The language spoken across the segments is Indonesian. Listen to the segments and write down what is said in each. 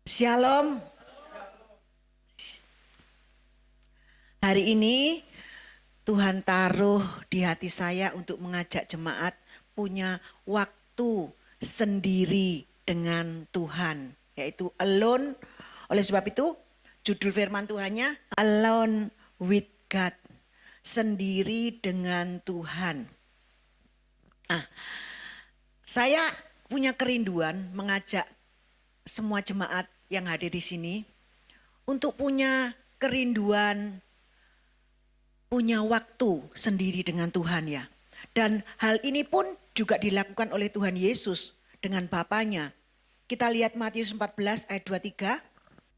Shalom. Hari ini Tuhan taruh di hati saya untuk mengajak jemaat punya waktu sendiri dengan Tuhan, yaitu alone. Oleh sebab itu judul firman Tuhannya Alone with God, sendiri dengan Tuhan. Saya punya kerinduan mengajak semua jemaat yang hadir di sini untuk punya kerinduan, punya waktu sendiri dengan Tuhan ya. Dan hal ini pun juga dilakukan oleh Tuhan Yesus dengan Bapanya. Kita lihat Matius 14 ayat 23.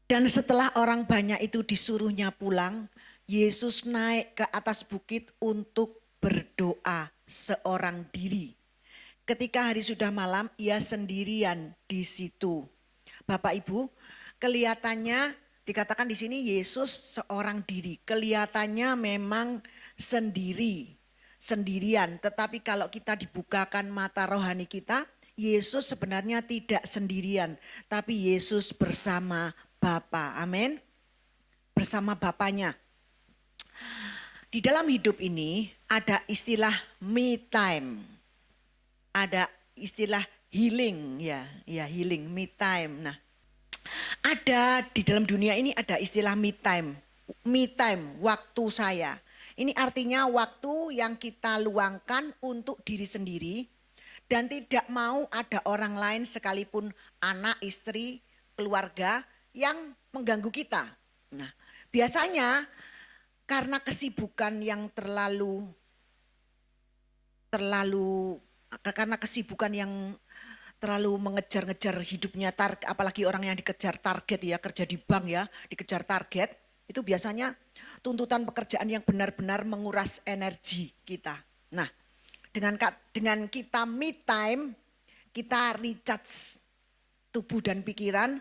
Dan setelah orang banyak itu disuruhnya pulang, Yesus naik ke atas bukit untuk berdoa seorang diri. Ketika hari sudah malam, ia sendirian di situ. Bapak Ibu, kelihatannya dikatakan di sini Yesus seorang diri. Kelihatannya memang sendirian. Tetapi kalau kita dibukakan mata rohani kita, Yesus sebenarnya tidak sendirian. Tapi Yesus bersama Bapa. Amin. Bersama Bapanya. Di dalam hidup ini ada istilah me time. Ada istilah healing ya healing, me time. Nah, ada di dalam dunia ini ada istilah me time. Me time, waktu saya. Ini artinya waktu yang kita luangkan untuk diri sendiri dan tidak mau ada orang lain sekalipun anak, istri, keluarga yang mengganggu kita. Nah, biasanya karena kesibukan yang terlalu karena kesibukan yang terlalu mengejar-ngejar hidupnya, apalagi orang yang dikejar target ya, kerja di bank ya, dikejar target, itu biasanya tuntutan pekerjaan yang benar-benar menguras energi kita. Nah, dengan kita me time, kita recharge tubuh dan pikiran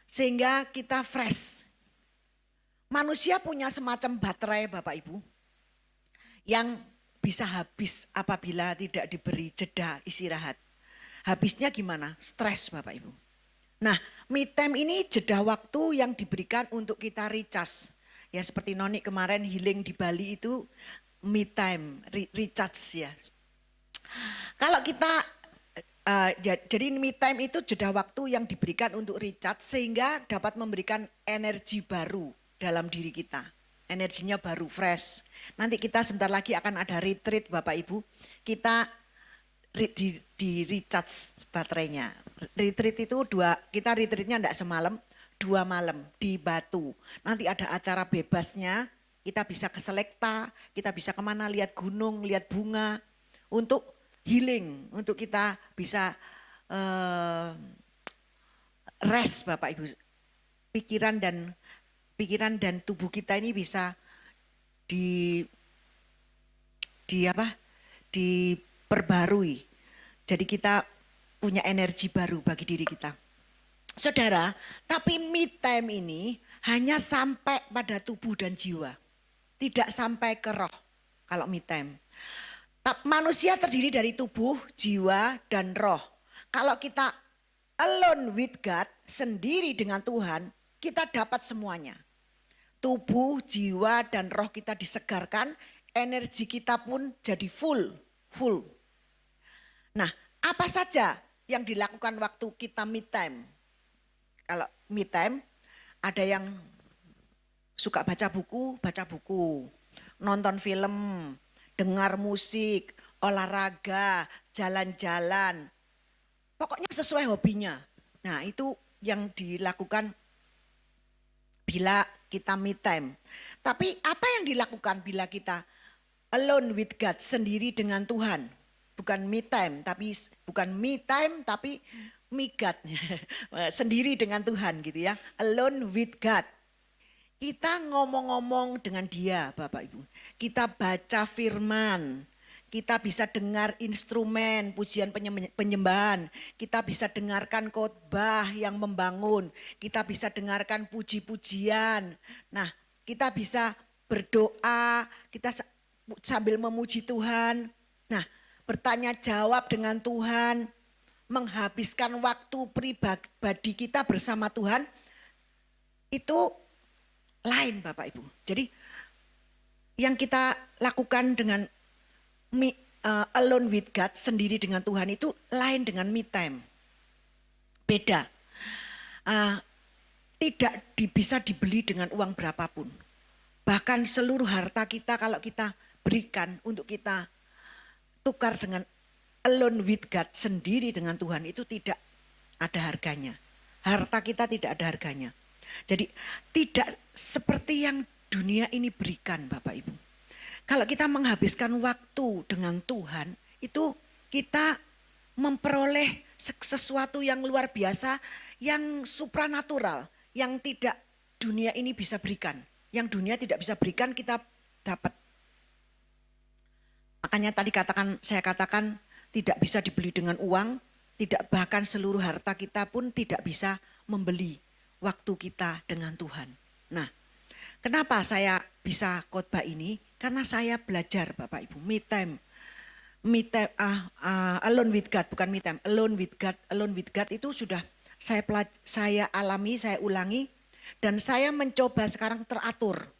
sehingga kita fresh. Manusia punya semacam baterai Bapak Ibu yang bisa habis apabila tidak diberi jeda istirahat. Habisnya gimana? Stres Bapak Ibu. Nah, me time ini jeda waktu yang diberikan untuk kita recharge. Ya seperti Noni kemarin healing di Bali itu me time, recharge ya. Kalau kita, jadi me time itu jeda waktu yang diberikan untuk recharge sehingga dapat memberikan energi baru dalam diri kita. Energinya baru, fresh. Nanti kita sebentar lagi akan ada retreat Bapak Ibu. Kita di recharge baterainya. Retreat itu kita retreatnya enggak semalam, 2 malam di Batu. Nanti ada acara bebasnya, kita bisa ke Selekta, kita bisa kemana lihat gunung, lihat bunga. Untuk healing, untuk kita bisa rest Bapak Ibu. Pikiran dan tubuh kita ini bisa diperbarui. Jadi kita punya energi baru bagi diri kita. Saudara, tapi me time ini hanya sampai pada tubuh dan jiwa. Tidak sampai ke roh kalau me time. Manusia terdiri dari tubuh, jiwa, dan roh. Kalau kita alone with God, sendiri dengan Tuhan, kita dapat semuanya. Tubuh, jiwa, dan roh kita disegarkan, energi kita pun jadi full. Nah, apa saja yang dilakukan waktu kita me time? Kalau me time, ada yang suka baca buku, nonton film, dengar musik, olahraga, jalan-jalan. Pokoknya sesuai hobinya. Nah, itu yang dilakukan bila kita me time. Tapi apa yang dilakukan bila kita alone with God, sendiri dengan Tuhan? Bukan me time, tapi me God. Sendiri dengan Tuhan gitu ya. Alone with God. Kita ngomong-ngomong dengan Dia, Bapak Ibu. Kita baca firman. Kita bisa dengar instrumen pujian penyembahan. Kita bisa dengarkan khotbah yang membangun. Kita bisa dengarkan puji-pujian. Nah, kita bisa berdoa, kita sambil memuji Tuhan. Nah, bertanya jawab dengan Tuhan. menghabiskan waktu pribadi kita bersama Tuhan itu lain Bapak Ibu. Jadi yang kita lakukan dengan alone with God, sendiri dengan Tuhan itu lain dengan me time. Beda. Tidak bisa dibeli dengan uang berapapun. Bahkan seluruh harta kita kalau kita berikan untuk kita tukar dengan alone with God, sendiri dengan Tuhan, itu tidak ada harganya. Harta kita tidak ada harganya. Jadi tidak seperti yang dunia ini berikan Bapak Ibu. Kalau kita menghabiskan waktu dengan Tuhan, itu kita memperoleh sesuatu yang luar biasa, yang supranatural, yang tidak dunia ini bisa berikan. Yang dunia tidak bisa berikan kita dapat. Makanya tadi saya katakan tidak bisa dibeli dengan uang, tidak bahkan seluruh harta kita pun tidak bisa membeli waktu kita dengan Tuhan. Nah, kenapa saya bisa khotbah ini? Karena saya belajar Bapak Ibu, me time, alone with God, bukan me time, alone with God itu sudah saya alami, saya ulangi, dan saya mencoba sekarang teratur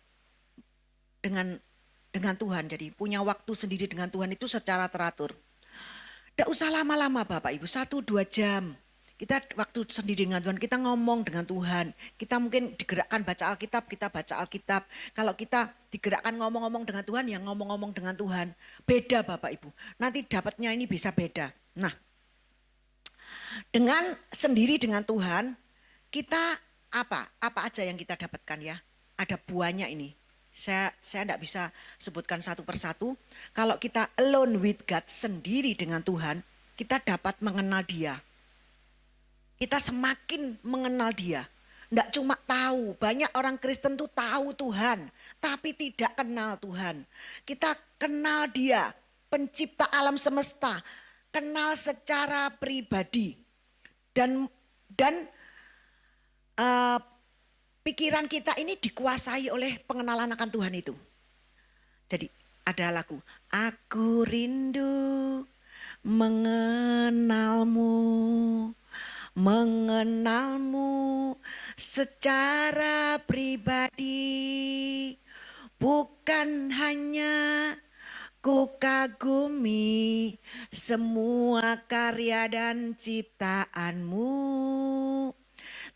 dengan Tuhan. Jadi punya waktu sendiri dengan Tuhan itu secara teratur. Tidak usah lama-lama Bapak Ibu, 1-2 jam. Kita waktu sendiri dengan Tuhan, kita ngomong dengan Tuhan. Kita mungkin digerakkan baca Alkitab, kita baca Alkitab. Kalau kita digerakkan ngomong-ngomong dengan Tuhan, ya ngomong-ngomong dengan Tuhan. Beda Bapak Ibu, nanti dapatnya ini bisa beda. Nah, dengan sendiri dengan Tuhan, kita apa aja yang kita dapatkan ya. Ada buahnya ini. Saya tidak bisa sebutkan satu persatu. Kalau kita alone with God, sendiri dengan Tuhan, kita dapat mengenal Dia. Kita semakin mengenal Dia. Tidak cuma tahu, banyak orang Kristen tuh tahu Tuhan, tapi tidak kenal Tuhan. Kita kenal Dia, pencipta alam semesta, kenal secara pribadi. Dan pikiran kita ini dikuasai oleh pengenalan akan Tuhan itu. Jadi ada lagu, aku rindu mengenalmu secara pribadi, bukan hanya ku kagumi semua karya dan ciptaanmu,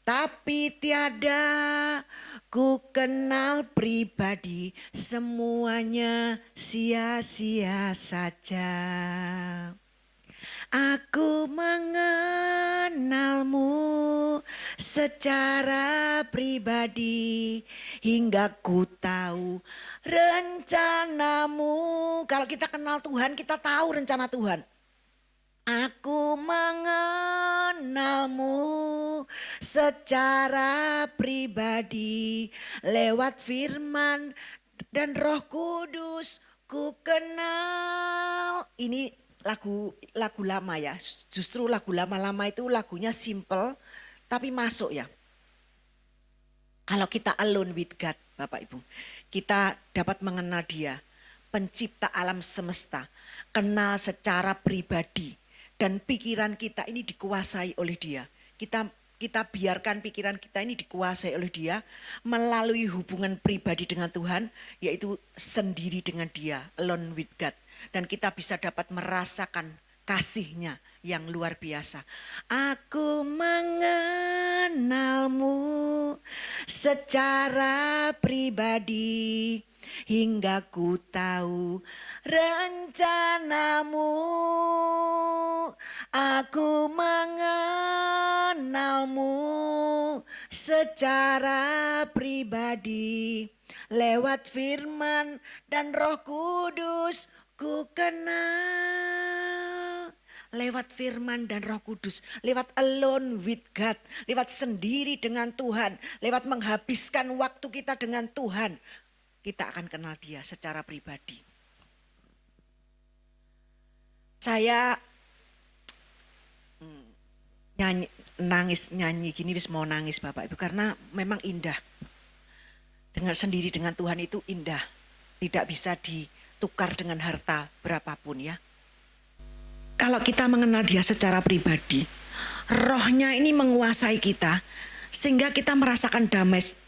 tapi tiada ku kenal pribadi, semuanya sia-sia saja. Aku mengenalmu secara pribadi hingga ku tahu rencanamu. Kalau kita kenal Tuhan, kita tahu rencana Tuhan. Aku mengenalmu secara pribadi lewat firman dan Roh Kudus ku kenal. Ini lagu lama ya. Justru lagu lama-lama itu lagunya simple tapi masuk ya. Kalau kita alone with God, Bapak Ibu, kita dapat mengenal Dia, pencipta alam semesta, kenal secara pribadi, dan pikiran kita ini dikuasai oleh Dia. Kita biarkan pikiran kita ini dikuasai oleh Dia melalui hubungan pribadi dengan Tuhan, yaitu sendiri dengan Dia, alone with God. Dan kita bisa dapat merasakan kasih-Nya yang luar biasa. Aku mengenalmu secara pribadi hingga ku tahu rencanamu. Aku mengenalmu secara pribadi lewat firman dan Roh Kudus ku kenal. Lewat firman dan Roh Kudus, lewat alone with God, lewat sendiri dengan Tuhan, lewat menghabiskan waktu kita dengan Tuhan, kita akan kenal Dia secara pribadi. Saya nyanyi gini wis mau nangis Bapak Ibu, karena memang indah. Dengar sendiri dengan Tuhan itu indah, tidak bisa ditukar dengan harta berapapun ya. kalau kita mengenal dia secara pribadi, rohnya ini menguasai kita sehingga kita merasakan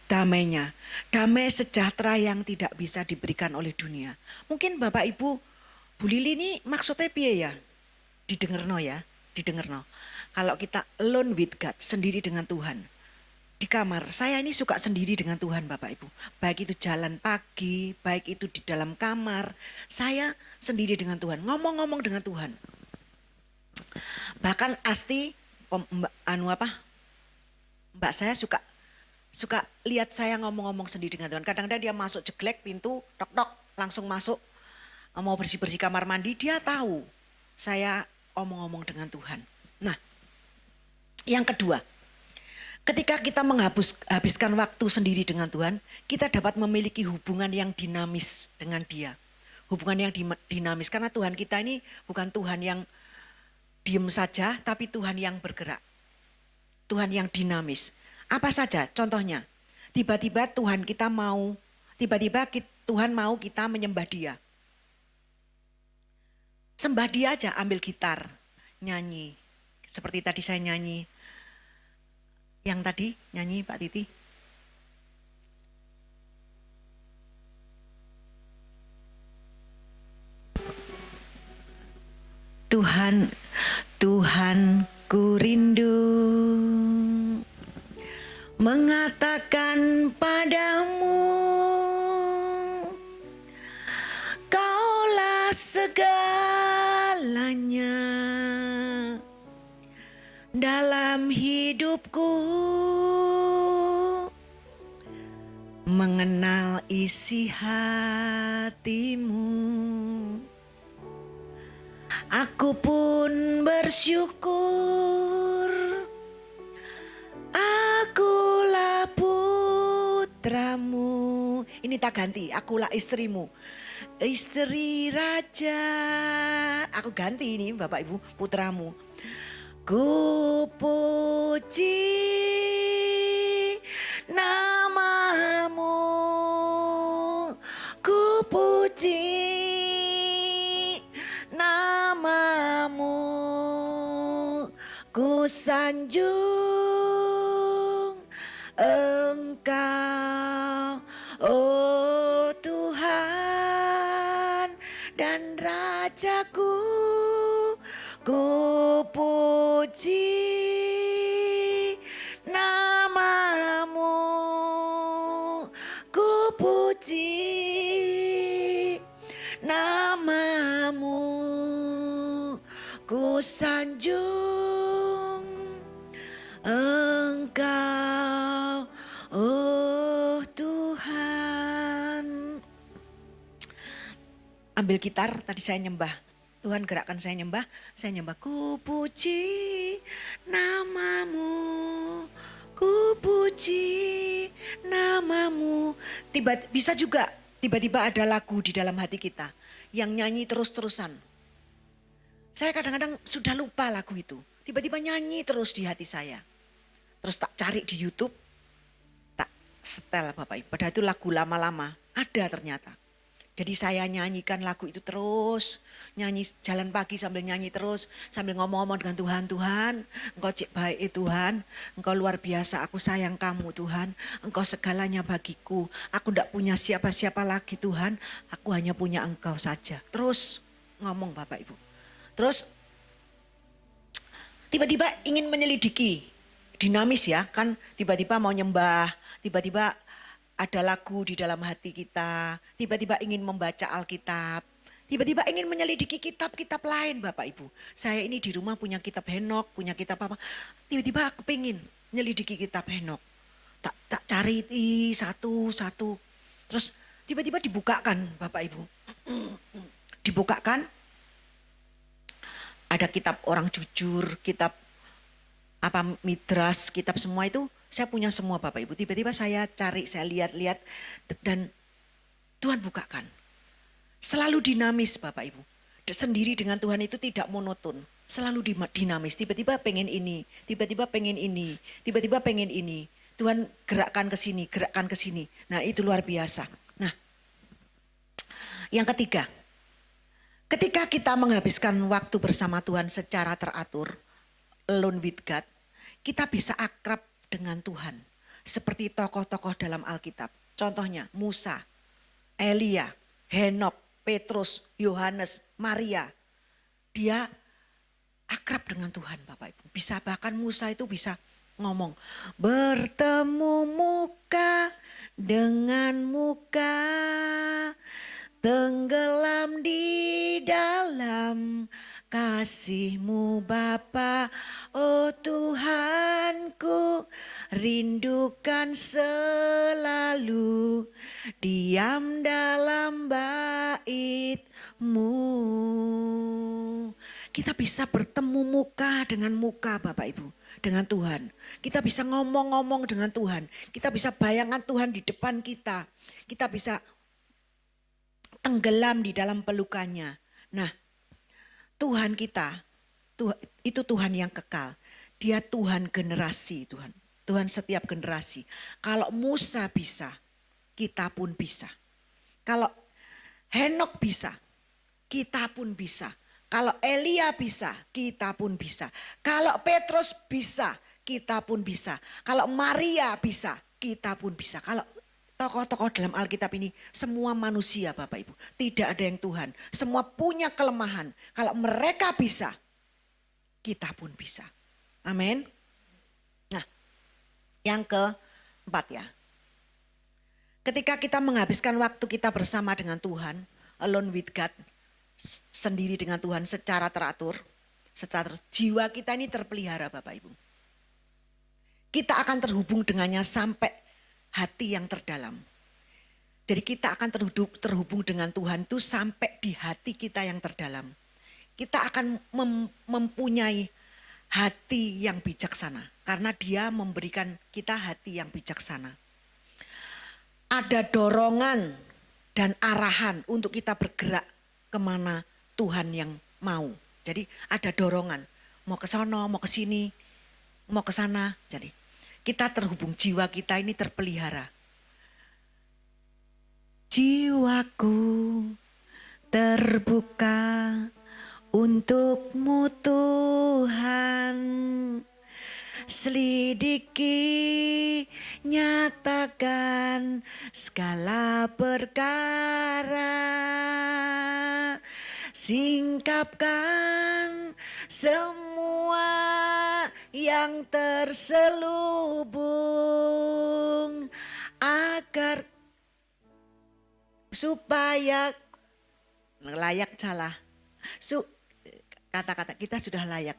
damainya. Damai sejahtera yang tidak bisa diberikan oleh dunia. Mungkin Bapak Ibu, Bu Lili ini maksudnya piye ya? Didengerno ya, didengerno. Kalau kita alone with God, sendiri dengan Tuhan. Di kamar, saya ini suka sendiri dengan Tuhan Bapak Ibu. Baik itu jalan pagi, baik itu di dalam kamar. Saya sendiri dengan Tuhan, ngomong-ngomong dengan Tuhan. Bahkan Asti, Mbak saya suka lihat saya ngomong-ngomong sendiri dengan Tuhan. Kadang-kadang dia masuk jeglek pintu, tok-tok, langsung masuk. Mau bersih-bersih kamar mandi, dia tahu saya omong-omong dengan Tuhan. Nah, yang kedua, ketika kita menghabiskan waktu sendiri dengan Tuhan, kita dapat memiliki hubungan yang dinamis dengan Dia. Hubungan yang dinamis, karena Tuhan kita ini bukan Tuhan yang diem saja, tapi Tuhan yang bergerak. Tuhan yang dinamis. Apa saja contohnya? Tiba-tiba Tuhan mau kita menyembah Dia. Sembah Dia aja, ambil gitar, nyanyi. Seperti tadi saya nyanyi. Yang tadi nyanyi Pak Titi. Tuhan ku rindu mengatakan padamu, Kaulah segalanya dalam hidupku, mengenal isi hatimu. Aku pun bersyukur, akulah putramu. Ini tak ganti, akulah istrimu. Istri raja, aku ganti ini Bapak Ibu, putramu. Ku puji namamu, ku puji namamu, ku sanjung Engkau, oh Tuhan dan Rajaku. Ku puji namamu, ku puji namamu, ku sanjung Engkau, oh Tuhan. Ambil gitar, tadi saya nyembah. Tuhan gerakkan saya nyembah, ku puji namamu, ku puji namamu. Bisa juga tiba-tiba ada lagu di dalam hati kita yang nyanyi terus-terusan. Saya kadang-kadang sudah lupa lagu itu, tiba-tiba nyanyi terus di hati saya. Terus tak cari di YouTube, tak setel Bapak Ibu. Padahal itu lagu lama-lama, ada ternyata. Jadi saya nyanyikan lagu itu terus, nyanyi jalan pagi sambil nyanyi terus, sambil ngomong-ngomong dengan Tuhan, Tuhan, Engkau cik baik Tuhan, Engkau luar biasa, aku sayang kamu Tuhan, Engkau segalanya bagiku, aku tidak punya siapa-siapa lagi Tuhan, aku hanya punya Engkau saja. Terus ngomong Bapak Ibu. Terus tiba-tiba ingin menyelidiki, dinamis ya, kan tiba-tiba mau nyembah, tiba-tiba ada lagu di dalam hati kita, tiba-tiba ingin membaca Alkitab, tiba-tiba ingin menyelidiki kitab-kitab lain Bapak Ibu. Saya ini di rumah punya kitab Henok, punya kitab apa, tiba-tiba aku pengen menyelidiki kitab Henok. Tak cari satu-satu, terus tiba-tiba dibukakan Bapak Ibu. Dibukakan, ada kitab orang jujur, kitab Midras, kitab semua itu saya punya semua Bapak Ibu. Tiba-tiba saya cari, saya lihat-lihat dan Tuhan bukakan. Selalu dinamis Bapak Ibu. Sendiri dengan Tuhan itu tidak monoton. Selalu dinamis. Tiba-tiba pengen ini, tiba-tiba pengen ini, tiba-tiba pengen ini. Tuhan gerakkan ke sini, gerakkan ke sini. Nah itu luar biasa. Nah yang ketiga, Ketika kita menghabiskan waktu bersama Tuhan secara teratur, alone with God, kita bisa akrab dengan Tuhan. Seperti tokoh-tokoh dalam Alkitab. Contohnya Musa, Elia, Henok, Petrus, Yohanes, Maria. Dia akrab dengan Tuhan Bapak Ibu. Bisa bahkan Musa itu bisa ngomong, bertemu muka dengan muka, tenggelam di dalam kasih-Mu Bapa, oh Tuhanku, rindukan selalu diam dalam bait-Mu. Kita bisa bertemu muka dengan muka Bapak Ibu, dengan Tuhan. Kita bisa ngomong-ngomong dengan Tuhan. Kita bisa bayangkan Tuhan di depan kita. Kita bisa tenggelam di dalam pelukannya. Nah, Tuhan kita, itu Tuhan yang kekal. Dia Tuhan generasi Tuhan. Tuhan setiap generasi. Kalau Musa bisa, kita pun bisa. Kalau Henok bisa, kita pun bisa. Kalau Elia bisa, kita pun bisa. Kalau Petrus bisa, kita pun bisa. Kalau Maria bisa, kita pun bisa. Kalau tokoh-tokoh dalam Alkitab ini semua manusia Bapak Ibu. Tidak ada yang Tuhan. Semua punya kelemahan. Kalau mereka bisa, kita pun bisa. Amin. Nah, yang keempat ya. Ketika kita menghabiskan waktu kita bersama dengan Tuhan, alone with God, sendiri dengan Tuhan secara teratur, jiwa kita ini terpelihara Bapak Ibu. Kita akan terhubung dengannya sampai hati yang terdalam. Jadi kita akan terhubung dengan Tuhan itu sampai di hati kita yang terdalam. Kita akan mempunyai hati yang bijaksana karena Dia memberikan kita hati yang bijaksana. Ada dorongan dan arahan untuk kita bergerak kemana Tuhan yang mau. Jadi ada dorongan, mau ke sana, mau ke sini, mau ke sana. Jadi kita terhubung, jiwa kita ini terpelihara. Jiwaku terbuka untuk-Mu Tuhan. Selidiki, nyatakan segala perkara. Singkapkan semua yang terselubung agar supaya layak salah. Kata-kata kita sudah layak.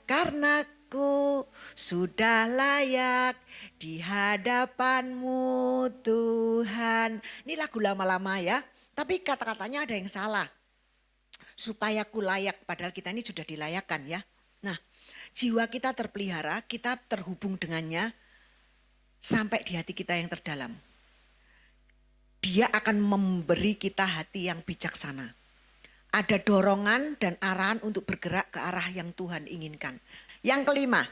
Karena ku sudah layak di hadapan-Mu Tuhan. Ini lagu lama-lama ya. Tapi kata-katanya ada yang salah. Supaya ku layak, padahal kita ini sudah dilayakkan ya. Nah, jiwa kita terpelihara, kita terhubung dengannya sampai di hati kita yang terdalam. Dia akan memberi kita hati yang bijaksana. Ada dorongan dan arahan untuk bergerak ke arah yang Tuhan inginkan. Yang kelima,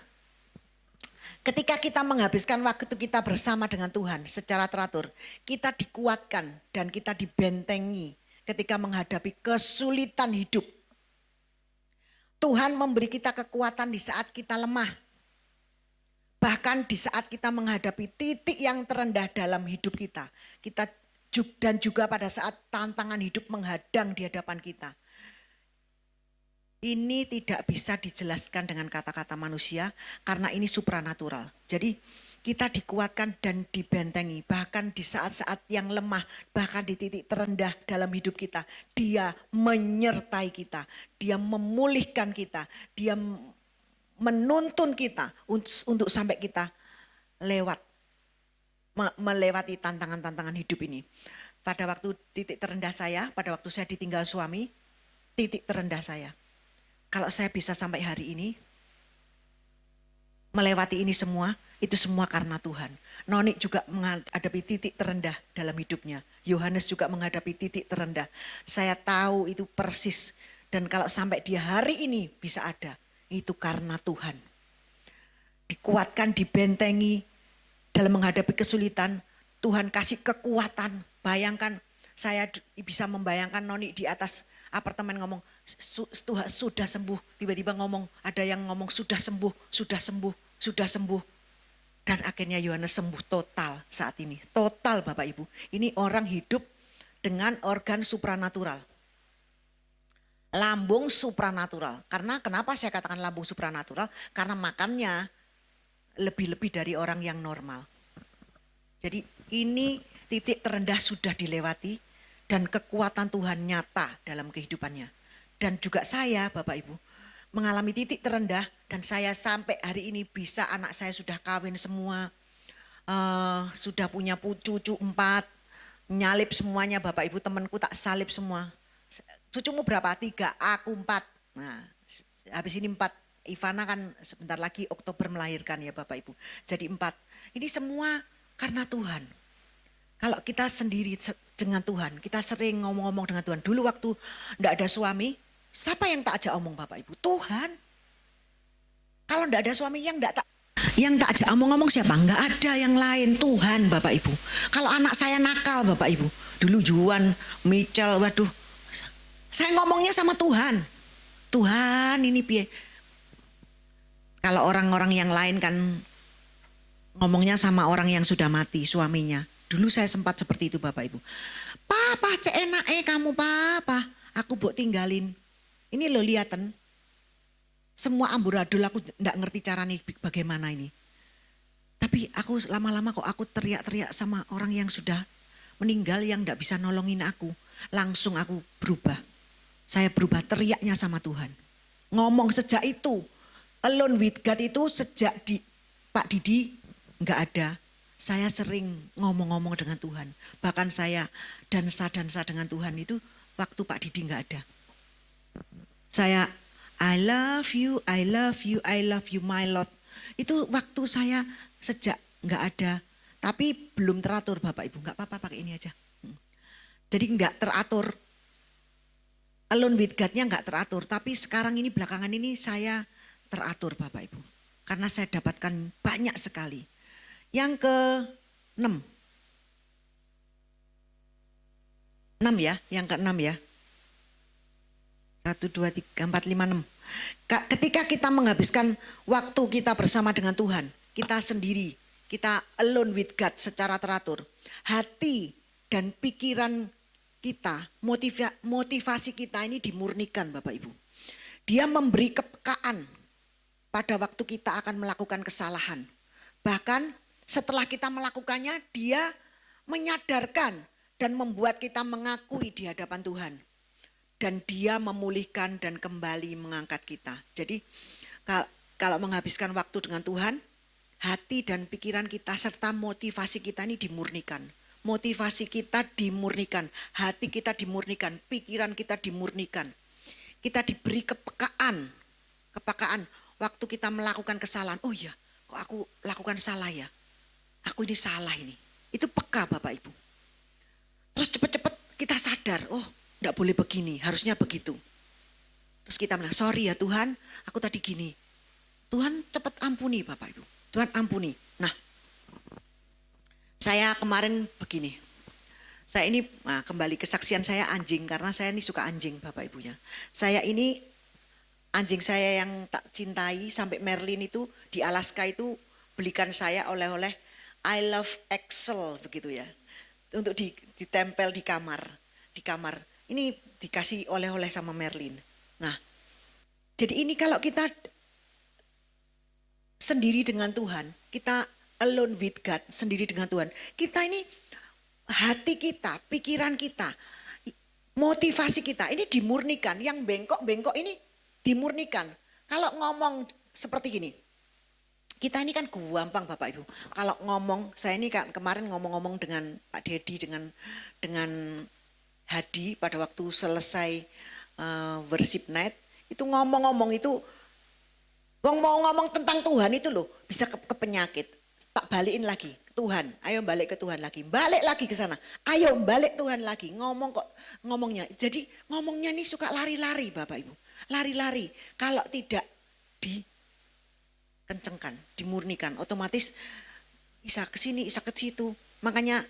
ketika kita menghabiskan waktu kita bersama dengan Tuhan secara teratur, kita dikuatkan dan kita dibentengi ketika menghadapi kesulitan hidup. Tuhan memberi kita kekuatan di saat kita lemah. Bahkan di saat kita menghadapi titik yang terendah dalam hidup kita. Dan juga pada saat tantangan hidup menghadang di hadapan kita. Ini tidak bisa dijelaskan dengan kata-kata manusia karena ini supranatural. Jadi kita dikuatkan dan dibentengi bahkan di saat-saat yang lemah, bahkan di titik terendah dalam hidup kita. Dia menyertai kita, Dia memulihkan kita, Dia menuntun kita untuk sampai kita melewati tantangan-tantangan hidup ini. Pada waktu titik terendah saya, pada waktu saya ditinggal suami, titik terendah saya. Kalau saya bisa sampai hari ini, melewati ini semua, itu semua karena Tuhan. Noni juga menghadapi titik terendah dalam hidupnya. Yohanes juga menghadapi titik terendah. Saya tahu itu persis. Dan kalau sampai dia hari ini bisa ada, itu karena Tuhan. Dikuatkan, dibentengi dalam menghadapi kesulitan. Tuhan kasih kekuatan. Bayangkan Saya bisa membayangkan Noni di atas apartemen ngomong sudah sembuh. Tiba-tiba ngomong, ada yang ngomong sudah sembuh, sudah sembuh, sudah sembuh. Dan akhirnya Yohanes sembuh total saat ini. Total Bapak Ibu. Ini orang hidup dengan organ supranatural. Lambung supranatural. Karena kenapa saya katakan lambung supranatural? Karena makannya lebih-lebih dari orang yang normal. Jadi ini titik terendah sudah dilewati dan kekuatan Tuhan nyata dalam kehidupannya. Dan juga saya Bapak Ibu mengalami titik terendah dan saya sampai hari ini bisa, anak saya sudah kawin semua, sudah punya cucu 4, nyalip semuanya Bapak Ibu, temanku tak salib semua. Cucumu berapa? 3, aku 4. Nah habis ini 4. Ivana kan sebentar lagi Oktober melahirkan ya Bapak Ibu. Jadi 4. Ini semua karena Tuhan. Kalau kita sendiri dengan Tuhan, kita sering ngomong-ngomong dengan Tuhan. Dulu waktu enggak ada suami, siapa yang tak ajak omong Bapak Ibu? Tuhan. Kalau enggak ada suami yang tak ajak omong-ngomong siapa? Enggak ada yang lain, Tuhan Bapak Ibu. Kalau anak saya nakal Bapak Ibu, dulu Juan, Michel, waduh. Saya ngomongnya sama Tuhan. Tuhan ini piye? Kalau orang-orang yang lain kan ngomongnya sama orang yang sudah mati, suaminya. Dulu saya sempat seperti itu Bapak Ibu. Papa cek enak kamu papa. Aku buat tinggalin. Ini lo liaten. Semua amburadul aku enggak ngerti caranya bagaimana ini. Tapi aku lama-lama kok aku teriak-teriak sama orang yang sudah meninggal yang enggak bisa nolongin aku. Langsung aku berubah. Saya berubah teriaknya sama Tuhan. Ngomong sejak itu. Alone with God itu sejak di Pak Didi enggak ada. Saya sering ngomong-ngomong dengan Tuhan. Bahkan saya dansa-dansa dengan Tuhan itu waktu Pak Didi enggak ada. Saya I love you, I love you, I love you my Lord. Itu waktu saya sejak enggak ada. Tapi belum teratur Bapak Ibu. Enggak apa-apa pakai ini aja. Jadi enggak teratur. Alone with God-nya enggak teratur. Tapi sekarang ini belakangan ini saya teratur Bapak Ibu. Karena saya dapatkan banyak sekali. Yang ke-6. 6 ya, yang ke-6 ya. 1, 2, 3, 4, 5, 6. Ketika kita menghabiskan waktu kita bersama dengan Tuhan, kita sendiri, kita alone with God secara teratur. Hati dan pikiran kita, motivasi kita ini dimurnikan Bapak Ibu. Dia memberi kepekaan pada waktu kita akan melakukan kesalahan. Bahkan setelah kita melakukannya, dia menyadarkan dan membuat kita mengakui di hadapan Tuhan. Dan dia memulihkan dan kembali mengangkat kita. Jadi kalau menghabiskan waktu dengan Tuhan, hati dan pikiran kita serta motivasi kita ini dimurnikan. Motivasi kita dimurnikan, hati kita dimurnikan, pikiran kita dimurnikan. Kita diberi kepekaan waktu kita melakukan kesalahan. Oh iya, kok aku lakukan salah ya? Aku ini salah ini. Itu peka Bapak Ibu. Terus cepat-cepat kita sadar, oh enggak boleh begini, harusnya begitu. Terus kita bilang, sorry ya Tuhan, aku tadi gini. Tuhan cepat ampuni Bapak Ibu. Tuhan ampuni. Nah, saya kemarin begini. Saya ini kembali kesaksian saya anjing, karena saya ini suka anjing Bapak Ibunya. Saya ini anjing saya yang tak cintai sampai Merlin itu di Alaska itu belikan saya oleh-oleh I love Excel begitu ya. Untuk ditempel di kamar. Ini dikasih oleh-oleh sama Merlin. Nah, jadi ini kalau kita sendiri dengan Tuhan, kita alone with God, sendiri dengan Tuhan. Kita ini hati kita, pikiran kita, motivasi kita ini dimurnikan. Yang bengkok-bengkok ini dimurnikan. Kalau ngomong seperti gini, kita ini kan gampang Bapak Ibu. Kalau ngomong, saya ini kan kemarin ngomong-ngomong dengan Pak Dedi, dengan Hadi pada waktu selesai worship night, itu ngomong-ngomong itu, mau ngomong tentang Tuhan itu loh, bisa ke penyakit. Tak balikin lagi, Tuhan, ayo balik ke Tuhan lagi. Balik lagi ke sana, ayo balik Tuhan lagi. Ngomongnya. Jadi ngomongnya ini suka lari-lari Bapak Ibu. Lari-lari, kalau tidak dikencengkan, dimurnikan, otomatis bisa ke sini, bisa ke situ. Makanya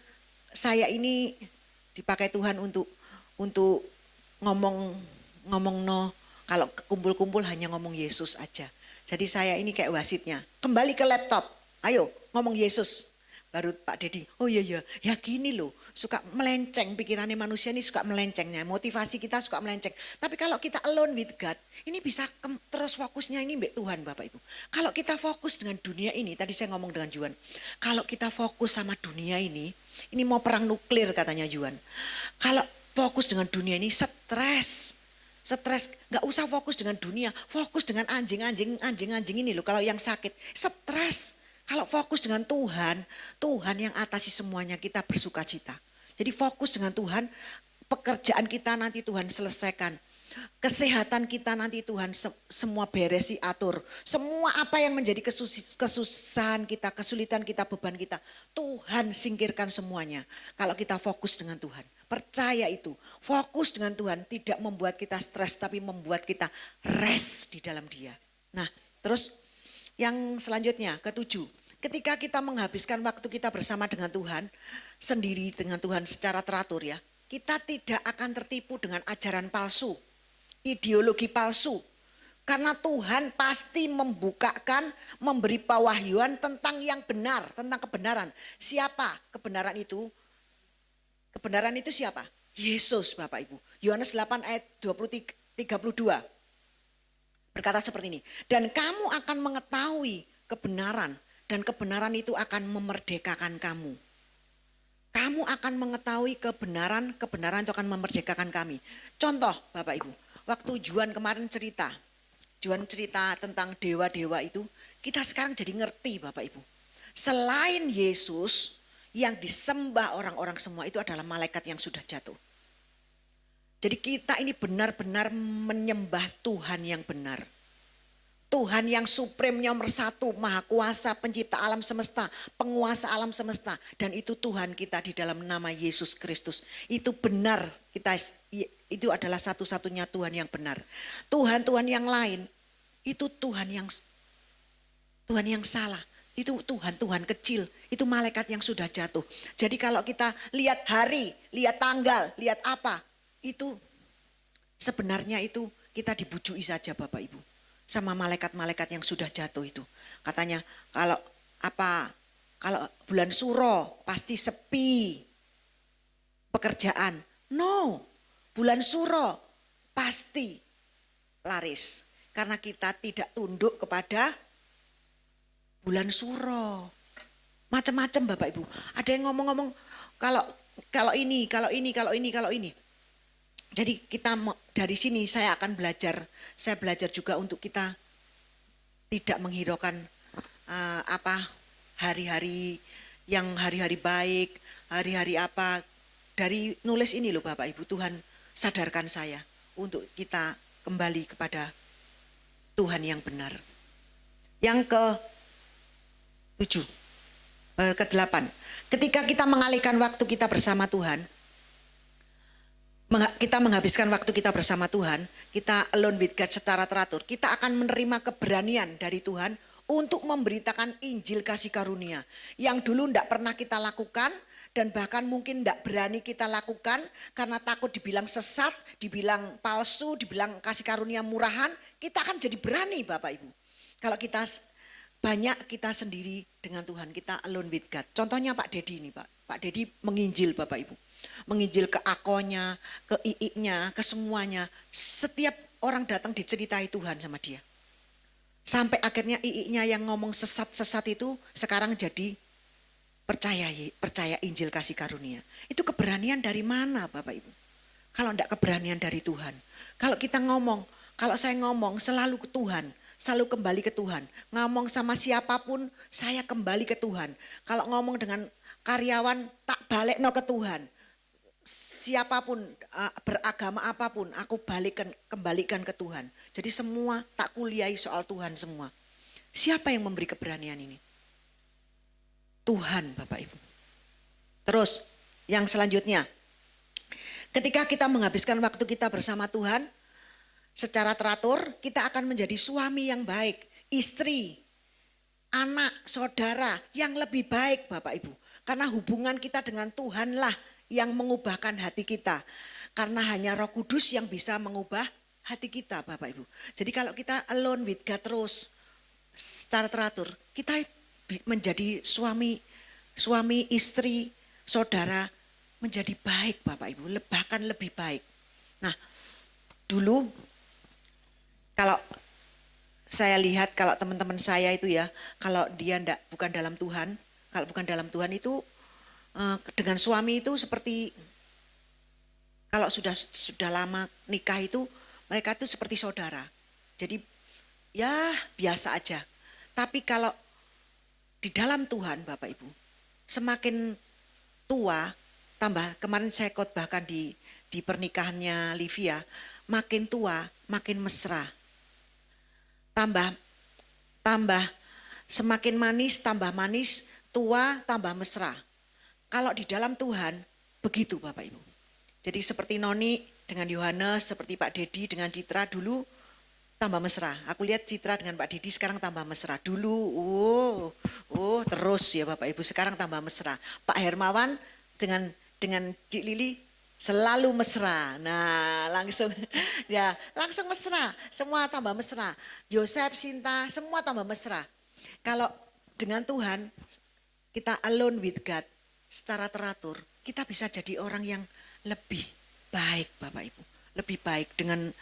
saya ini Dipakai Tuhan untuk ngomong ngomong no, kalau kumpul-kumpul hanya ngomong Yesus aja. Jadi saya ini kayak wasitnya. Kembali ke laptop. Ayo ngomong Yesus. Baru Pak Dedi, oh iya iya, ya gini loh, suka melenceng, pikirannya manusia ini suka melencengnya, motivasi kita suka melenceng. Tapi kalau kita alone with God, ini bisa terus fokusnya ini Mbak Tuhan Bapak Ibu. Kalau kita fokus dengan dunia ini, tadi saya ngomong dengan Juan, kalau kita fokus sama dunia ini mau perang nuklir katanya Juan. Kalau fokus dengan dunia ini stres, nggak usah fokus dengan dunia, fokus dengan anjing ini loh. Kalau yang sakit, stres. Kalau fokus dengan Tuhan, Tuhan yang atasi semuanya, kita bersuka cita. Jadi fokus dengan Tuhan, pekerjaan kita nanti Tuhan selesaikan. Kesehatan kita nanti Tuhan semua beres atur. Semua apa yang menjadi kesusahan kita, kesulitan kita, beban kita, Tuhan singkirkan semuanya. Kalau kita fokus dengan Tuhan. Percaya itu, fokus dengan Tuhan tidak membuat kita stres, tapi membuat kita rest di dalam Dia. Nah, terus yang selanjutnya, ketujuh, ketika kita menghabiskan waktu kita bersama dengan Tuhan, sendiri dengan Tuhan secara teratur ya, kita tidak akan tertipu dengan ajaran palsu, ideologi palsu. Karena Tuhan pasti membukakan, memberi pewahyuan tentang yang benar, tentang kebenaran. Siapa kebenaran itu? Kebenaran itu siapa? Yesus Bapak Ibu. Yohanes 8 ayat 32. Berkata seperti ini, dan kamu akan mengetahui kebenaran dan kebenaran itu akan memerdekakan kamu. Kamu akan mengetahui kebenaran, kebenaran itu akan memerdekakan kami. Contoh Bapak Ibu, waktu Juan kemarin cerita tentang dewa-dewa itu, kita sekarang jadi ngerti Bapak Ibu. Selain Yesus yang disembah orang-orang semua itu adalah malaikat yang sudah jatuh. Jadi kita ini benar-benar menyembah Tuhan yang benar. Tuhan yang supreme nomor satu, maha kuasa, pencipta alam semesta, penguasa alam semesta. Dan itu Tuhan kita di dalam nama Yesus Kristus. Itu benar, itu adalah satu-satunya Tuhan yang benar. Tuhan-Tuhan yang lain, itu Tuhan yang salah. Itu Tuhan kecil, itu malaikat yang sudah jatuh. Jadi kalau kita lihat hari, lihat tanggal, lihat apa, itu sebenarnya itu kita dibujui saja Bapak Ibu. Sama malaikat-malaikat yang sudah jatuh itu. Katanya kalau bulan suro pasti sepi pekerjaan. No, bulan suro pasti laris. Karena kita tidak tunduk kepada bulan suro. Macam-macam Bapak Ibu. Ada yang ngomong-ngomong kalau ini. Jadi kita dari sini saya belajar juga untuk kita tidak menghiraukan hari-hari baik, hari-hari apa. Dari nulis ini loh Bapak Ibu, Tuhan sadarkan saya untuk kita kembali kepada Tuhan yang benar. Yang ke-8, ketika kita mengalihkan waktu kita bersama Tuhan, kita menghabiskan waktu kita bersama Tuhan, kita alone with God secara teratur, kita akan menerima keberanian dari Tuhan untuk memberitakan Injil kasih karunia. Yang dulu tidak pernah kita lakukan dan bahkan mungkin tidak berani kita lakukan karena takut dibilang sesat, dibilang palsu, dibilang kasih karunia murahan, kita akan jadi berani Bapak Ibu. Kalau kita sendiri dengan Tuhan, kita alone with God. Contohnya Pak Dedi ini Pak Dedi menginjil Bapak Ibu. Menginjil ke akonya, ke iiknya, ke semuanya. Setiap orang datang diceritai Tuhan sama dia. Sampai akhirnya iiknya yang ngomong sesat-sesat itu sekarang jadi percaya Injil kasih karunia. Itu keberanian dari mana Bapak Ibu? Kalau enggak keberanian dari Tuhan. Kalau saya ngomong selalu ke Tuhan. Selalu kembali ke Tuhan. Ngomong sama siapapun saya kembali ke Tuhan. Kalau ngomong dengan karyawan tak balik ke Tuhan. Siapapun beragama apapun aku kembalikan ke Tuhan. Jadi semua tak kuliahi soal Tuhan semua. Siapa yang memberi keberanian ini? Tuhan Bapak Ibu. Terus yang selanjutnya. Ketika kita menghabiskan waktu kita bersama Tuhan secara teratur, kita akan menjadi suami yang baik, istri, anak, saudara yang lebih baik Bapak Ibu. Karena hubungan kita dengan Tuhanlah yang mengubahkan hati kita. Karena hanya Roh Kudus yang bisa mengubah hati kita, Bapak Ibu. Jadi kalau kita alone with God terus secara teratur, kita menjadi suami, istri, saudara menjadi baik, Bapak Ibu, bahkan lebih baik. Nah, dulu kalau saya lihat kalau teman-teman saya itu ya, kalau dia bukan dalam Tuhan, kalau bukan dalam Tuhan itu dengan suami itu seperti kalau sudah lama nikah itu mereka itu seperti saudara. Jadi ya biasa aja. Tapi kalau di dalam Tuhan Bapak Ibu, semakin tua, tambah kemarin saya khotbahkan di pernikahannya Livia, makin tua makin mesra. Tambah semakin manis, tambah manis, tua tambah mesra. Kalau di dalam Tuhan begitu Bapak Ibu. Jadi seperti Noni dengan Yohanes, seperti Pak Dedi dengan Citra dulu tambah mesra. Aku lihat Citra dengan Pak Dedi sekarang tambah mesra. Dulu terus ya Bapak Ibu, sekarang tambah mesra. Pak Hermawan dengan Cik Lili selalu mesra. Nah, langsung mesra. Semua tambah mesra. Yosef, Sinta, semua tambah mesra. Kalau dengan Tuhan kita alone with God secara teratur, kita bisa jadi orang yang lebih baik Bapak Ibu. Lebih baik dengan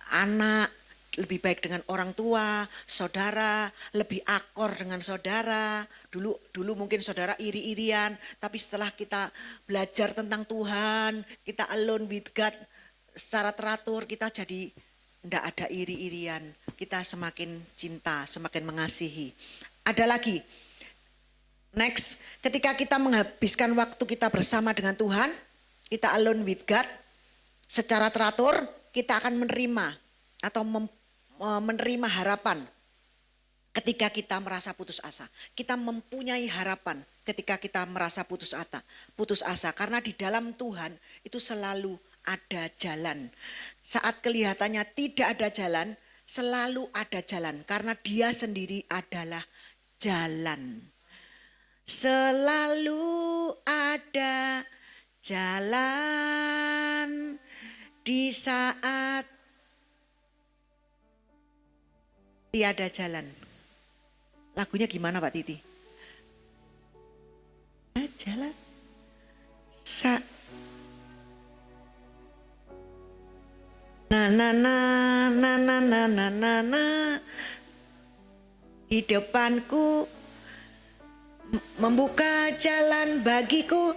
anak, lebih baik dengan orang tua, saudara, lebih akor dengan saudara. Dulu mungkin saudara iri-irian, tapi setelah kita belajar tentang Tuhan, kita alone with God secara teratur, kita jadi tidak ada iri-irian. Kita semakin cinta, semakin mengasihi. Ada lagi, next, ketika kita menghabiskan waktu kita bersama dengan Tuhan, kita alone with God, secara teratur kita akan menerima atau menerima harapan ketika kita merasa putus asa. Kita mempunyai harapan ketika kita merasa putus asa. Karena di dalam Tuhan itu selalu ada jalan. Saat kelihatannya tidak ada jalan, selalu ada jalan. Karena Dia sendiri adalah jalan. Selalu ada jalan di saat tiada jalan. Lagunya gimana Pak Titi? Jalan. Di depanku membuka jalan bagiku.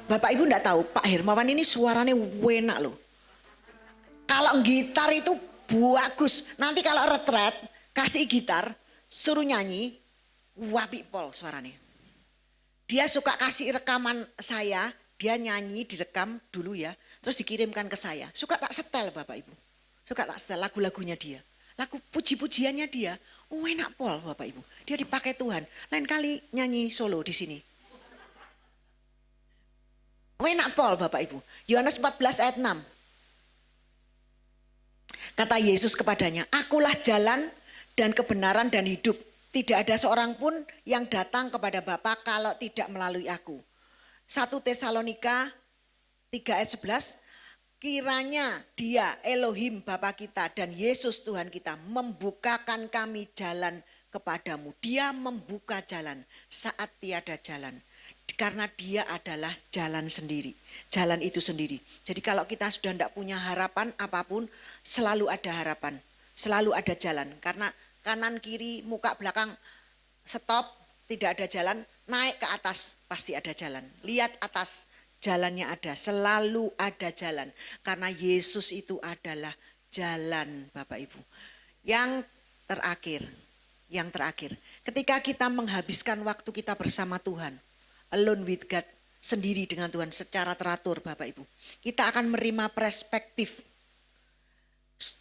Bapak Ibu enggak tahu, Pak Hermawan ini suaranya enak loh. Kalau gitar itu bagus. Nanti kalau retret kasih gitar, suruh nyanyi, wapi pol suaranya. Dia suka kasih rekaman saya, dia nyanyi direkam dulu ya, terus dikirimkan ke saya. Suka tak setel Bapak Ibu, suka tak setel lagu-lagunya dia, lagu puji-pujiannya dia. Enak pol Bapak Ibu, dia dipakai Tuhan. Lain kali nyanyi solo di sini. Enak pol Bapak Ibu. Yohanes 14 ayat 6. Kata Yesus kepadanya, akulah jalan dan kebenaran dan hidup. Tidak ada seorang pun yang datang kepada Bapa kalau tidak melalui aku. 1 Tesalonika 3 ayat 11. Kiranya Dia Elohim Bapa kita dan Yesus Tuhan kita membukakan kami jalan kepadamu. Dia membuka jalan saat tiada jalan. Karena Dia adalah jalan sendiri. Jalan itu sendiri. Jadi kalau kita sudah tidak punya harapan apapun, selalu ada harapan. Selalu ada jalan. Karena kanan, kiri, muka, belakang, stop, tidak ada jalan. Naik ke atas, pasti ada jalan. Lihat atas, jalannya ada. Selalu ada jalan. Karena Yesus itu adalah jalan Bapak Ibu. Yang terakhir. Ketika kita menghabiskan waktu kita bersama Tuhan. Alone with God, sendiri dengan Tuhan secara teratur Bapak Ibu. Kita akan menerima perspektif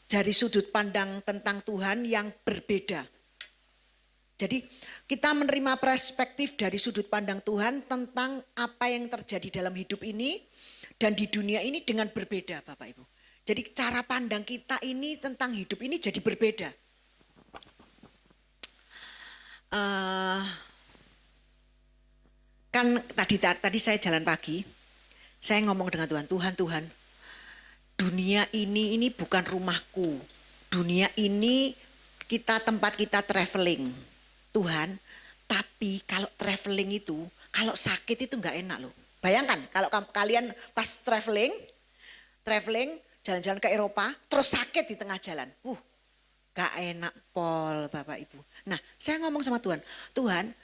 dari sudut pandang tentang Tuhan yang berbeda. Jadi kita menerima perspektif dari sudut pandang Tuhan tentang apa yang terjadi dalam hidup ini dan di dunia ini dengan berbeda Bapak Ibu. Jadi cara pandang kita ini tentang hidup ini jadi berbeda. Kan tadi saya jalan pagi, Saya ngomong dengan Tuhan, Tuhan, dunia ini bukan rumahku. Dunia ini tempat kita traveling. Tuhan, tapi kalau traveling itu, kalau sakit itu nggak enak loh. Bayangkan kalau kalian pas traveling, jalan-jalan ke Eropa, terus sakit di tengah jalan. Gak enak pol Bapak Ibu. Nah saya ngomong sama Tuhan, Tuhan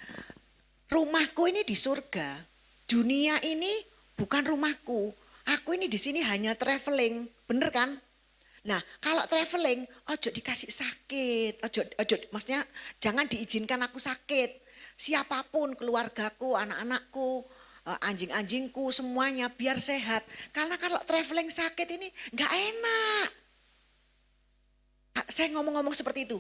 rumahku ini di surga, dunia ini bukan rumahku. Aku ini di sini hanya traveling, bener kan? Nah kalau traveling, ojo dikasih sakit, ojo, maksudnya jangan diizinkan aku sakit. Siapapun, keluargaku, anak-anakku, anjing-anjingku, semuanya biar sehat. Karena kalau traveling sakit ini nggak enak. Saya ngomong-ngomong seperti itu,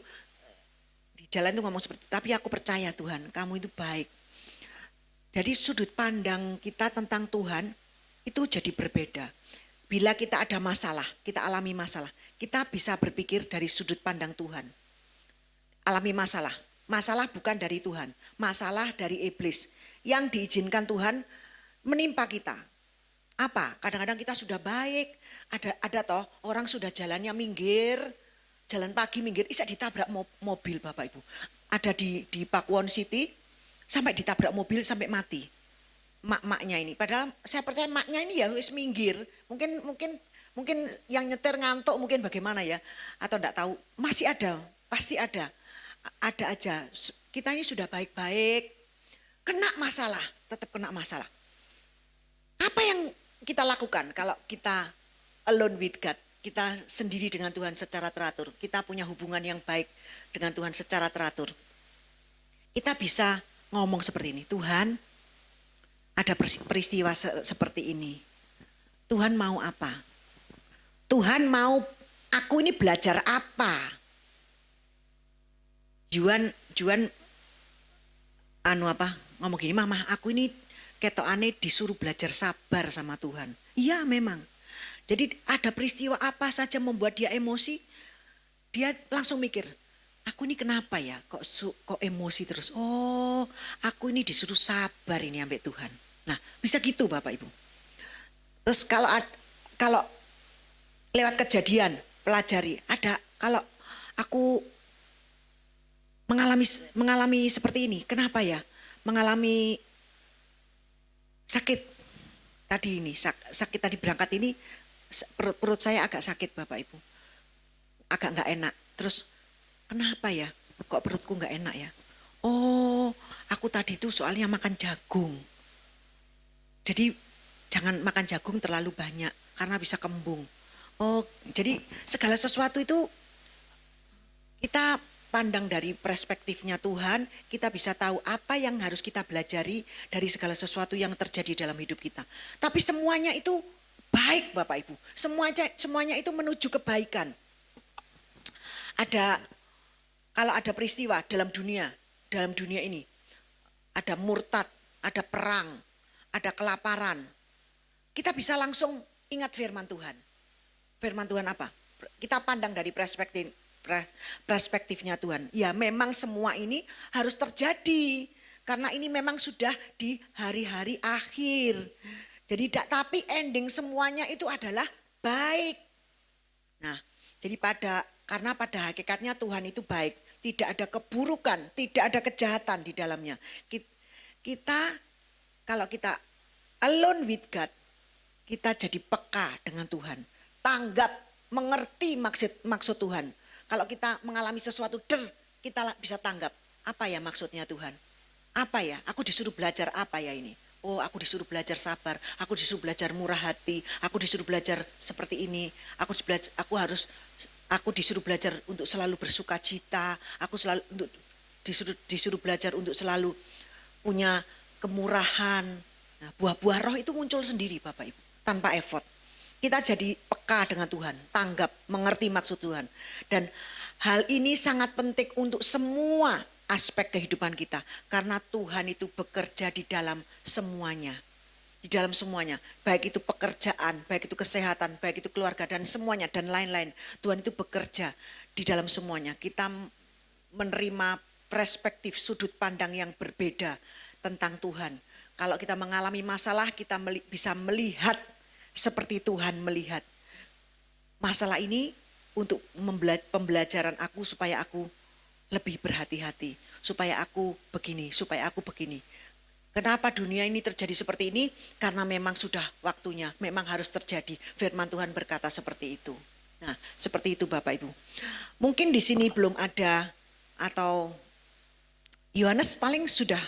di jalan tuh ngomong seperti itu, tapi aku percaya Tuhan, kamu itu baik. Jadi sudut pandang kita tentang Tuhan itu jadi berbeda. Bila kita ada masalah, kita alami masalah, kita bisa berpikir dari sudut pandang Tuhan. Alami masalah, masalah bukan dari Tuhan, masalah dari iblis yang diizinkan Tuhan menimpa kita. Apa? Kadang-kadang kita sudah baik, ada toh orang sudah jalannya minggir, jalan pagi minggir, bisa ditabrak mobil Bapak Ibu. Ada di Pakuwon City, sampai ditabrak mobil sampai mati. Mak-maknya ini, padahal saya percaya maknya ini ya wis minggir. Mungkin yang nyetir ngantuk mungkin bagaimana ya, atau enggak tahu. Masih ada, pasti ada aja. Kita ini sudah baik-baik, kena masalah, tetap kena masalah. Apa yang kita lakukan kalau kita alone with God? Kita sendiri dengan Tuhan secara teratur. Kita punya hubungan yang baik dengan Tuhan secara teratur. Kita bisa ngomong seperti ini, Tuhan ada peristiwa seperti ini. Tuhan mau apa? Tuhan mau aku ini belajar apa? Juan ngomong gini, Mama aku ini ketokane disuruh belajar sabar sama Tuhan. Iya memang. Jadi ada peristiwa apa saja membuat dia emosi, dia langsung mikir, aku ini kenapa ya kok emosi terus. Oh aku ini disuruh sabar ini sampai Tuhan. Nah bisa gitu Bapak Ibu. Terus kalau lewat kejadian pelajari, ada kalau aku mengalami seperti ini, kenapa ya? Mengalami sakit tadi ini, sakit tadi berangkat ini, perut saya agak sakit Bapak Ibu, agak nggak enak. Terus kenapa ya? Kok perutku nggak enak ya? Oh, aku tadi itu soalnya makan jagung. Jadi jangan makan jagung terlalu banyak karena bisa kembung. Oh, jadi segala sesuatu itu kita pandang dari perspektifnya Tuhan, kita bisa tahu apa yang harus kita pelajari dari segala sesuatu yang terjadi dalam hidup kita. Tapi semuanya itu baik Bapak Ibu. Semuanya itu menuju kebaikan. Kalau ada peristiwa dalam dunia ini, ada murtad, ada perang, ada kelaparan, kita bisa langsung ingat firman Tuhan. Firman Tuhan apa? Kita pandang dari perspektifnya Tuhan. Ya memang semua ini harus terjadi. Karena ini memang sudah di hari-hari akhir. Jadi tapi ending semuanya itu adalah baik. Nah jadi karena pada hakikatnya Tuhan itu baik. Tidak ada keburukan, tidak ada kejahatan di dalamnya. Kalau kita alone with God, kita jadi peka dengan Tuhan. Tanggap, mengerti maksud Tuhan. Kalau kita mengalami sesuatu kita bisa tanggap. Apa ya maksudnya Tuhan? Apa ya? Aku disuruh belajar apa ya ini? Oh aku disuruh belajar sabar. Aku disuruh belajar murah hati. Aku disuruh belajar seperti ini. Aku disuruh belajar untuk selalu bersuka cita. Disuruh belajar untuk selalu punya kemurahan. Nah, buah-buah roh itu muncul sendiri Bapak Ibu. Tanpa effort. Kita jadi peka dengan Tuhan, tanggap, mengerti maksud Tuhan. Dan hal ini sangat penting untuk semua aspek kehidupan kita. Karena Tuhan itu bekerja di dalam semuanya. Di dalam semuanya. Baik itu pekerjaan, baik itu kesehatan, baik itu keluarga dan semuanya dan lain-lain. Tuhan itu bekerja di dalam semuanya. Kita menerima perspektif sudut pandang yang berbeda tentang Tuhan. Kalau kita mengalami masalah, kita bisa melihat seperti Tuhan melihat. Masalah ini untuk pembelajaran aku supaya aku lebih berhati-hati. Supaya aku begini, supaya aku begini. Kenapa dunia ini terjadi seperti ini? Karena memang sudah waktunya, memang harus terjadi. Firman Tuhan berkata seperti itu. Nah, seperti itu Bapak Ibu. Mungkin di sini belum ada atau Yohanes paling sudah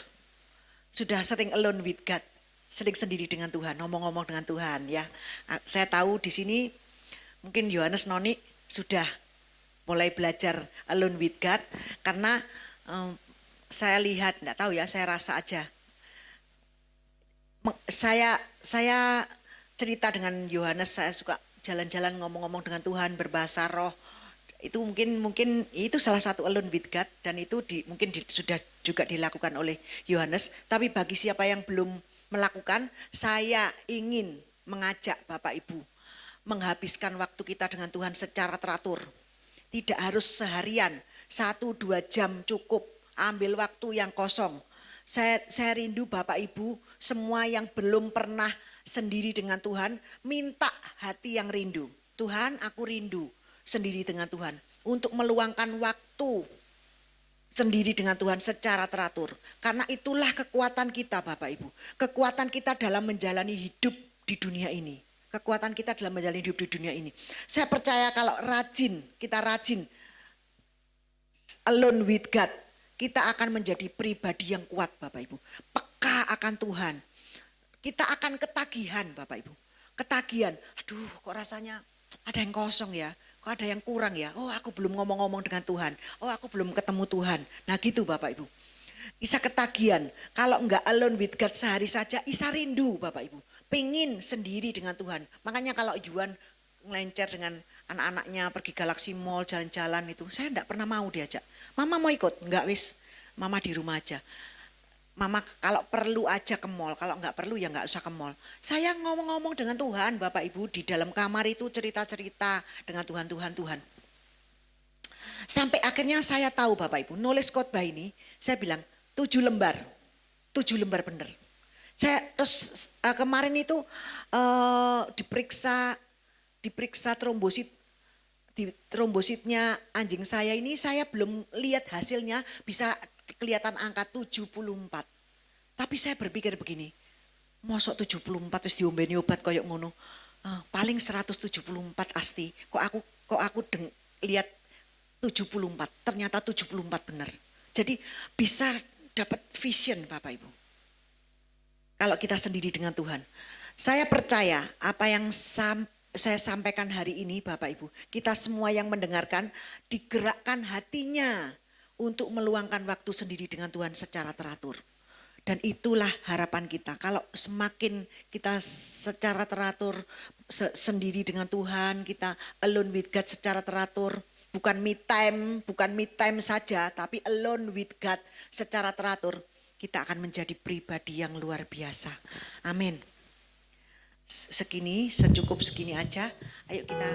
sering alone with God, sering sendiri dengan Tuhan, ngomong-ngomong dengan Tuhan ya. Saya tahu di sini mungkin Yohanes Noni sudah mulai belajar alone with God karena saya lihat, enggak tahu ya, saya rasa aja. Saya cerita dengan Yohanes, saya suka jalan-jalan ngomong-ngomong dengan Tuhan berbahasa roh. Itu mungkin itu salah satu alone with God dan itu sudah juga dilakukan oleh Yohanes. Tapi bagi siapa yang belum melakukan, saya ingin mengajak Bapak Ibu menghabiskan waktu kita dengan Tuhan secara teratur. Tidak harus seharian, 1-2 jam cukup. Ambil waktu yang kosong. Saya rindu Bapak Ibu semua yang belum pernah sendiri dengan Tuhan, minta hati yang rindu. Tuhan, aku rindu sendiri dengan Tuhan. Untuk meluangkan waktu sendiri dengan Tuhan secara teratur. Karena itulah kekuatan kita Bapak Ibu. Kekuatan kita dalam menjalani hidup di dunia ini. Kekuatan kita dalam menjalani hidup di dunia ini. Saya percaya kalau kita rajin alone with God, kita akan menjadi pribadi yang kuat Bapak Ibu. Peka akan Tuhan. Kita akan ketagihan Bapak Ibu. Ketagihan, aduh kok rasanya ada yang kosong ya. Kok ada yang kurang ya. Oh aku belum ngomong-ngomong dengan Tuhan. Oh aku belum ketemu Tuhan. Nah gitu Bapak Ibu. Isa ketagihan. Kalau enggak alone with God sehari saja, Isa rindu Bapak Ibu. Pingin sendiri dengan Tuhan. Makanya kalau Juan ngelencer dengan anak-anaknya pergi Galaxy Mall jalan-jalan itu, saya enggak pernah mau diajak. Mama mau ikut? Enggak wis, mama di rumah aja. Mama kalau perlu aja ke mall, kalau enggak perlu ya enggak usah ke mall. Saya ngomong-ngomong dengan Tuhan Bapak Ibu di dalam kamar itu cerita-cerita dengan Tuhan. Sampai akhirnya saya tahu Bapak Ibu, nulis khotbah ini, saya bilang 7 lembar bener. Saya terus kemarin itu diperiksa trombositnya anjing saya ini, saya belum lihat hasilnya, bisa kelihatan angka 74. Tapi saya berpikir begini, mosok 74 wis diombeni obat koyok ngono. Paling 174 asti. Kok aku lihat 74, ternyata 74 benar. Jadi bisa dapat vision Bapak Ibu. Kalau kita sendiri dengan Tuhan. Saya percaya apa yang saya sampaikan hari ini Bapak Ibu. Kita semua yang mendengarkan digerakkan hatinya untuk meluangkan waktu sendiri dengan Tuhan secara teratur. Dan itulah harapan kita. Kalau semakin kita secara teratur sendiri dengan Tuhan, kita alone with God secara teratur. Bukan me time saja, tapi alone with God secara teratur. Kita akan menjadi pribadi yang luar biasa. Amin. Secukup segini aja. Ayo kita